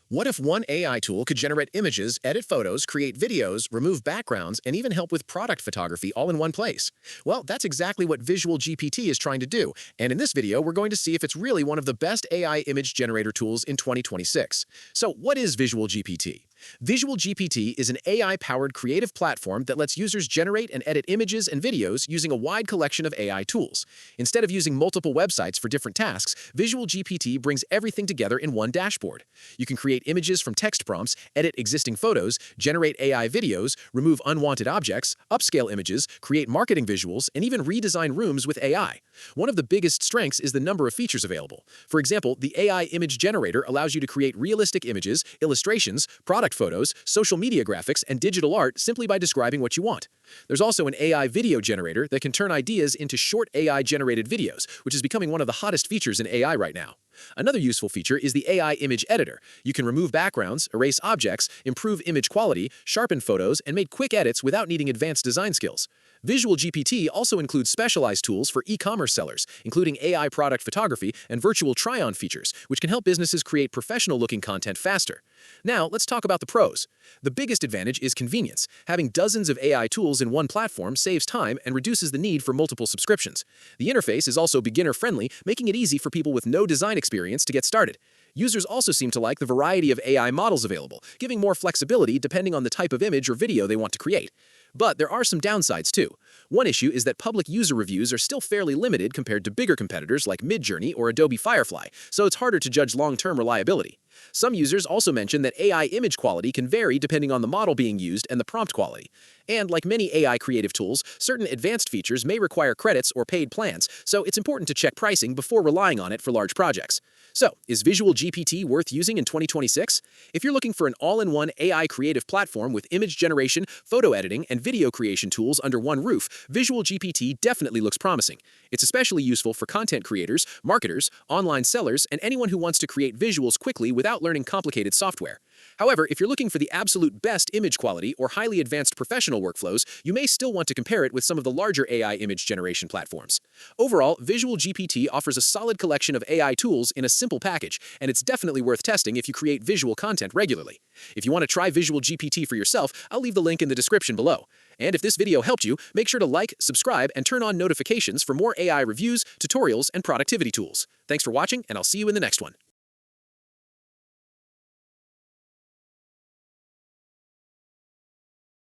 What if one AI tool could generate images, edit photos, create videos, remove backgrounds, and even help with product photography all in one place? Well, that's exactly what Visual GPT is trying to do, and in this video, we're going to see if it's really one of the best AI image generator tools in 2026. So, what is Visual GPT? Visual GPT is an AI-powered creative platform that lets users generate and edit images and videos using a wide collection of AI tools. Instead of using multiple websites for different tasks, Visual GPT brings everything together in one dashboard. You can create images from text prompts, edit existing photos, generate AI videos, remove unwanted objects, upscale images, create marketing visuals, and even redesign rooms with AI. One of the biggest strengths is the number of features available. For example, the AI image generator allows you to create realistic images, illustrations, product photos, social media graphics, and digital art simply by describing what you want. There's also an AI video generator that can turn ideas into short AI-generated videos, which is becoming one of the hottest features in AI right now. Another useful feature is the AI image editor. You can remove backgrounds, erase objects, improve image quality, sharpen photos, and make quick edits without needing advanced design skills. Visual GPT also includes specialized tools for e-commerce sellers, including AI product photography and virtual try-on features, which can help businesses create professional-looking content faster. Now, let's talk about the pros. The biggest advantage is convenience. Having dozens of AI tools in one platform saves time and reduces the need for multiple subscriptions. The interface is also beginner-friendly, making it easy for people with no design experience to get started. Users also seem to like the variety of AI models available, giving more flexibility depending on the type of image or video they want to create. But there are some downsides too. One issue is that public user reviews are still fairly limited compared to bigger competitors like Midjourney or Adobe Firefly, so it's harder to judge long-term reliability. Some users also mention that AI image quality can vary depending on the model being used and the prompt quality. And like many AI creative tools, certain advanced features may require credits or paid plans, so it's important to check pricing before relying on it for large projects. So, is Visual GPT worth using in 2026? If you're looking for an all-in-one AI creative platform with image generation, photo editing, and video creation tools under one roof, Visual GPT definitely looks promising. It's especially useful for content creators, marketers, online sellers, and anyone who wants to create visuals quickly without learning complicated software. However, if you're looking for the absolute best image quality or highly advanced professional workflows, you may still want to compare it with some of the larger AI image generation platforms. Overall, Visual GPT offers a solid collection of AI tools in a simple package, and it's definitely worth testing if you create visual content regularly. If you want to try Visual GPT for yourself, I'll leave the link in the description below. And if this video helped you, make sure to like, subscribe, and turn on notifications for more AI reviews, tutorials, and productivity tools. Thanks for watching, and I'll see you in the next one.